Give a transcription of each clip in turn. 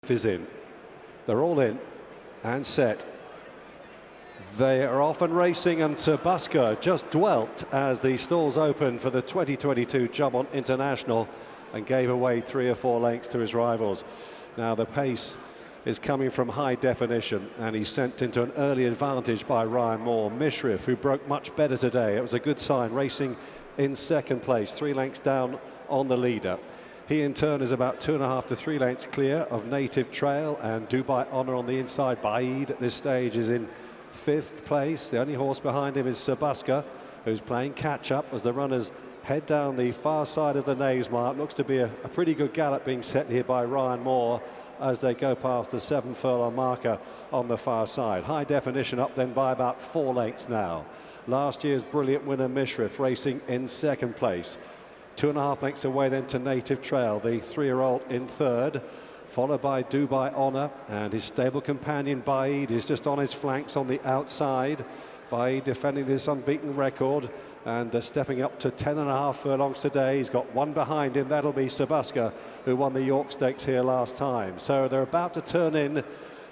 is in. They're all in and set. They are off and racing, and Sebaska just dwelt as the stalls opened for the 2022 Juddmonte International and gave away 3 or 4 lengths to his rivals. Now the pace is coming from High Definition, and he's sent into an early advantage by Ryan Moore. Mishrif, who broke much better today, it was a good sign, racing in second place, 3 lengths down on the leader. He in turn is about 2.5 to 3 lengths clear of Native Trail and Dubai Honor on the inside. Baaeed at this stage is in 5th place. The only horse behind him is Sebaska, who's playing catch-up as the runners head down the far side of the Knavesmire. It looks to be a pretty good gallop being set here by Ryan Moore as they go past the 7 furlong marker on the far side. High Definition up then by about 4 lengths now. Last year's brilliant winner Mishrif racing in 2nd place. 2.5 lengths away then to Native Trail, the 3-year-old in 3rd, followed by Dubai Honor, and his stable companion Baaeed is just on his flanks on the outside. Baaeed defending this unbeaten record and stepping up to 10.5 furlongs today. He's got 1 behind him, that'll be Sebaska, who won the York Stakes here last time. So they're about to turn in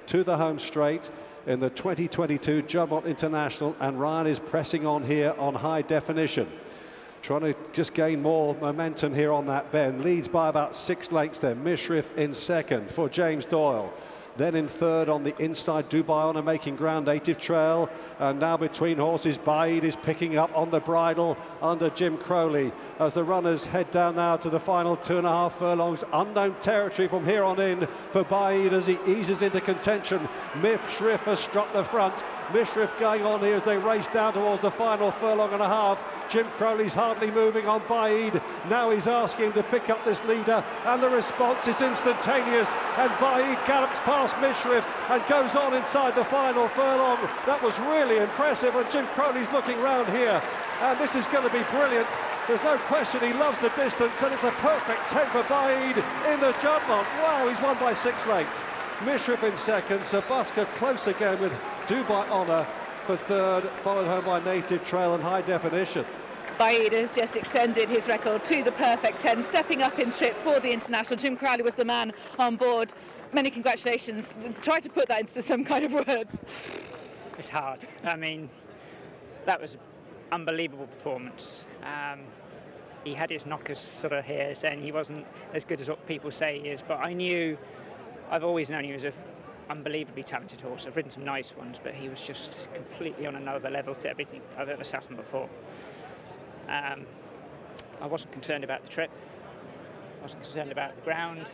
to the home straight in the 2022 Juddmonte International, and Ryan is pressing on here on High Definition, trying to just gain more momentum here on that bend. Leads by about 6 lengths then. Mishrif in 2nd for James Doyle. Then in 3rd on the inside, Dubai Honor making ground, Native Trail. And now between horses, Baaeed is picking up on the bridle under Jim Crowley as the runners head down now to the final 2.5 furlongs. Unknown territory from here on in for Baaeed as he eases into contention. Mishrif has struck the front. Mishrif going on here as they race down towards the final furlong and a half. Jim Crowley's hardly moving on Baaeed. Now he's asking him to pick up this leader, and the response is instantaneous, and Baaeed gallops past Mishrif and goes on inside the final furlong. That was really impressive, and Jim Crowley's looking round here, and this is going to be brilliant. There's no question he loves the distance, and it's a perfect 10 for Baaeed in the Juddmonte. Wow, he's won by 6 lengths. Mishrif in 2nd, Sebaska close again with Dubai Honor for 3rd, followed home by Native Trail and High Definition. Baaeed has just extended his record to the perfect 10, stepping up in trip for the International. Jim Crowley was the man on board. Many congratulations. Try to put that into some kind of words. It's hard. I mean, that was an unbelievable performance. He had his knockers sort of here, saying he wasn't as good as what people say he is, but I've always known he was an unbelievably talented horse. I've ridden some nice ones, but he was just completely on another level to everything I've ever sat on before. I wasn't concerned about the trip. I wasn't concerned about the ground.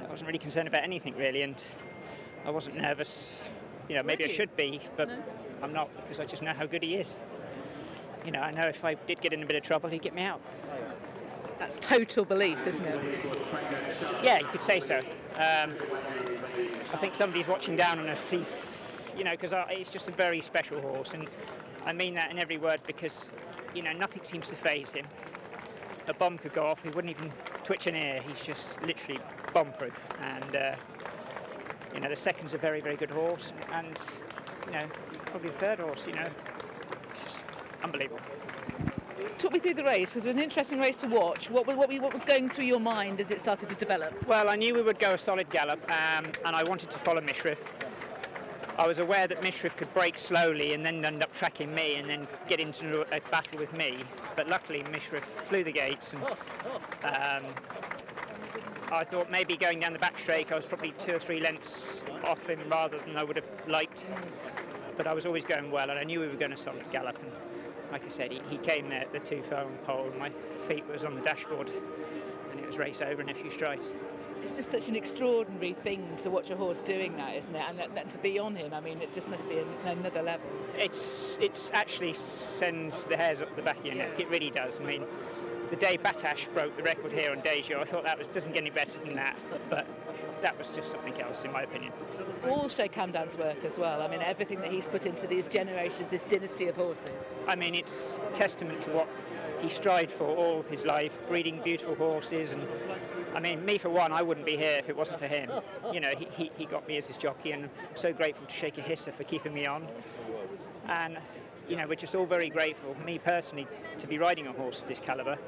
I wasn't really concerned about anything really, and I wasn't nervous. You know, maybe I should be, but no, I'm not, because I just know how good he is. You know, I know if I did get in a bit of trouble, he'd get me out. That's total belief, isn't it? Yeah, you could say so. I think somebody's watching down on us. He's, you know, because it's just a very special horse, and I mean that in every word, because, you know, nothing seems to faze him. A bomb could go off, he wouldn't even twitch an ear. He's just literally bomb-proof, and you know, the 2nd's a very, very good horse, and you know, probably the 3rd horse. You know, it's just unbelievable. Talk me through the race, because it was an interesting race to watch. What was going through your mind as it started to develop? Well, I knew we would go a solid gallop, and I wanted to follow Mishrif. I was aware that Mishrif could break slowly and then end up tracking me and then get into a battle with me. But luckily, Mishrif flew the gates, and I thought maybe going down the back straight, I was probably 2 or 3 lengths off him rather than I would have liked. But I was always going well, and I knew we were going a solid gallop. And like I said, he came there at the 2 furlong pole, and my feet was on the dashboard, and it was race over in a few strides. It's just such an extraordinary thing to watch a horse doing that, isn't it? And that to be on him, I mean, it just must be another level. It's actually sends the hairs up the back of your neck. It really does. I mean, the day Batash broke the record here on Deja, I thought that doesn't get any better than that. But that was just something else, in my opinion. All Sheikha Hamdan's work as well. I mean, everything that he's put into these generations, this dynasty of horses. I mean, it's testament to what he strived for all his life, breeding beautiful horses. And I mean, me for one, I wouldn't be here if it wasn't for him. You know, he got me as his jockey, and I'm so grateful to Sheikha Hissa for keeping me on. And, you know, we're just all very grateful, me personally, to be riding a horse of this calibre.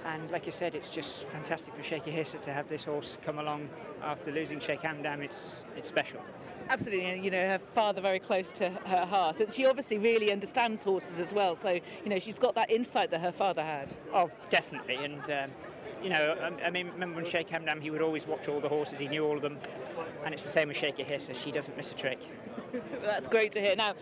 And like I said, it's just fantastic for Sheikha Hissa to have this horse come along after losing Sheikh Hamdan. It's special. Absolutely, and, you know, her father very close to her heart, and she obviously really understands horses as well. So, you know, she's got that insight that her father had. Oh, definitely. And you know, I mean, remember when Sheikh Hamdan, he would always watch all the horses. He knew all of them, and it's the same with Sheikha Hissa. She doesn't miss a trick. That's great to hear. Now,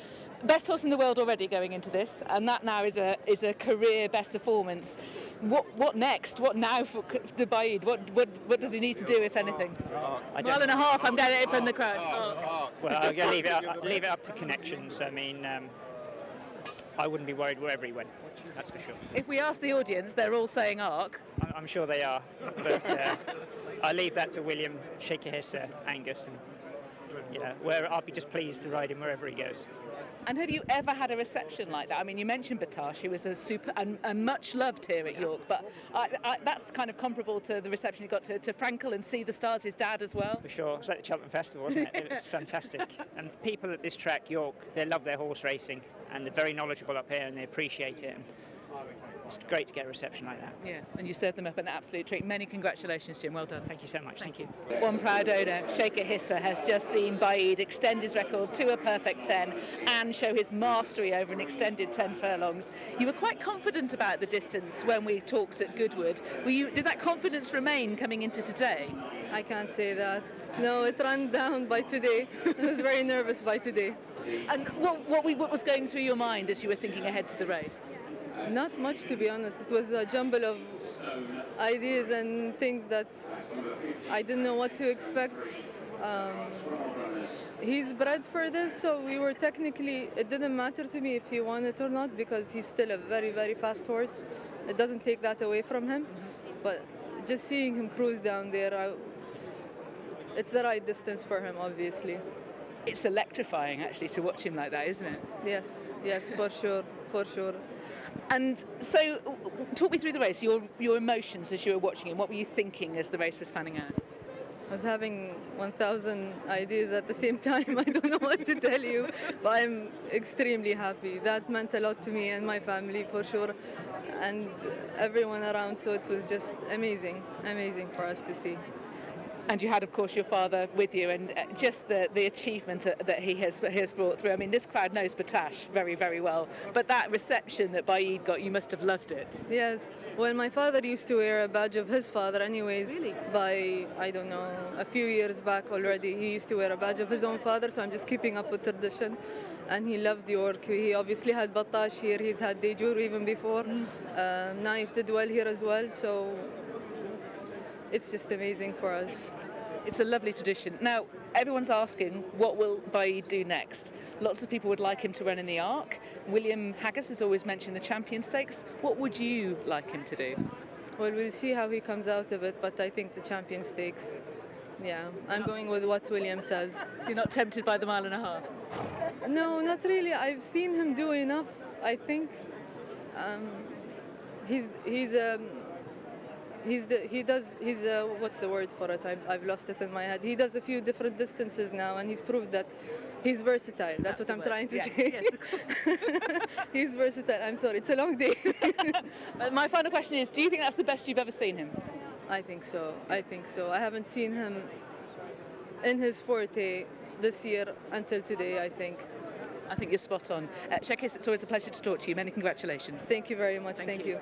best horse in the world already going into this, and that now is a career best performance. What next? What now for Baaeed? What does he need to do, if anything? Mile and a half. I'm getting it from the crowd. Well, I'm going to leave it up to connections. I mean, I wouldn't be worried wherever he went. That's for sure. If we ask the audience, they're all saying Arc. I'm sure they are, but I leave that to William, Sheikha Hissa, Angus, and you know, where I'll be just pleased to ride him wherever he goes. And have you ever had a reception like that? I mean, you mentioned Batash, who was a super and much loved here at York, but that's kind of comparable to the reception you got to Frankel and See the Stars, his dad as well. For sure. It was like the Cheltenham Festival, wasn't it? It was fantastic. And people at this track, York, they love their horse racing, and they're very knowledgeable up here, and they appreciate it. And it's great to get a reception like that. Yeah, and you served them up an absolute treat. Many congratulations, Jim. Well done. Thank you so much. Thank you. One proud owner, Sheikha Hissa, has just seen Baaeed extend his record to a perfect 10 and show his mastery over an extended 10 furlongs. You were quite confident about the distance when we talked at Goodwood. Did that confidence remain coming into today? I can't say that. No, it ran down by today. I was very nervous by today. And what was going through your mind as you were thinking ahead to the race? Not much, to be honest. It was a jumble of ideas and things that I didn't know what to expect. He's bred for this, so we were technically, it didn't matter to me if he won it or not, because he's still a very, very fast horse. It doesn't take that away from him. But just seeing him cruise down there, it's the right distance for him, obviously. It's electrifying, actually, to watch him like that, isn't it? Yes, for sure, for sure. And so, talk me through the race, your emotions as you were watching him. What were you thinking as the race was panning out? I was having 1,000 ideas at the same time. I don't know what to tell you, but I'm extremely happy. That meant a lot to me and my family, for sure, and everyone around, so it was just amazing for us to see. And you had, of course, your father with you, and just the achievement that he has brought through. I mean, this crowd knows Batash very, very well, but that reception that Baaeed got, you must have loved it. Yes. Well, my father used to wear a badge of his father anyways. Really? By, I don't know, a few years back already. He used to wear a badge of his own father, so I'm just keeping up with tradition. And he loved York. He obviously had Batash here. He's had Dejour even before. Naif did well here as well, so it's just amazing for us. It's a lovely tradition. Now, everyone's asking, what will Baaeed do next? Lots of people would like him to run in the Arc. William Haggis has always mentioned the Champion Stakes. What would you like him to do? Well, we'll see how he comes out of it, but I think the Champion Stakes. Yeah, I'm going with what William says. You're not tempted by the mile and a half? No, not really. I've seen him do enough, I think. What's the word for it? I've lost it in my head. He does a few different distances now, and he's proved that he's versatile. That's what I'm trying to say. Yes. He's versatile. I'm sorry, it's a long day. My final question is, do you think that's the best you've ever seen him? I think so. I haven't seen him in his forte this year until today, I think. I think you're spot on. Sheikha, it's always a pleasure to talk to you. Many congratulations. Thank you very much. Thank you.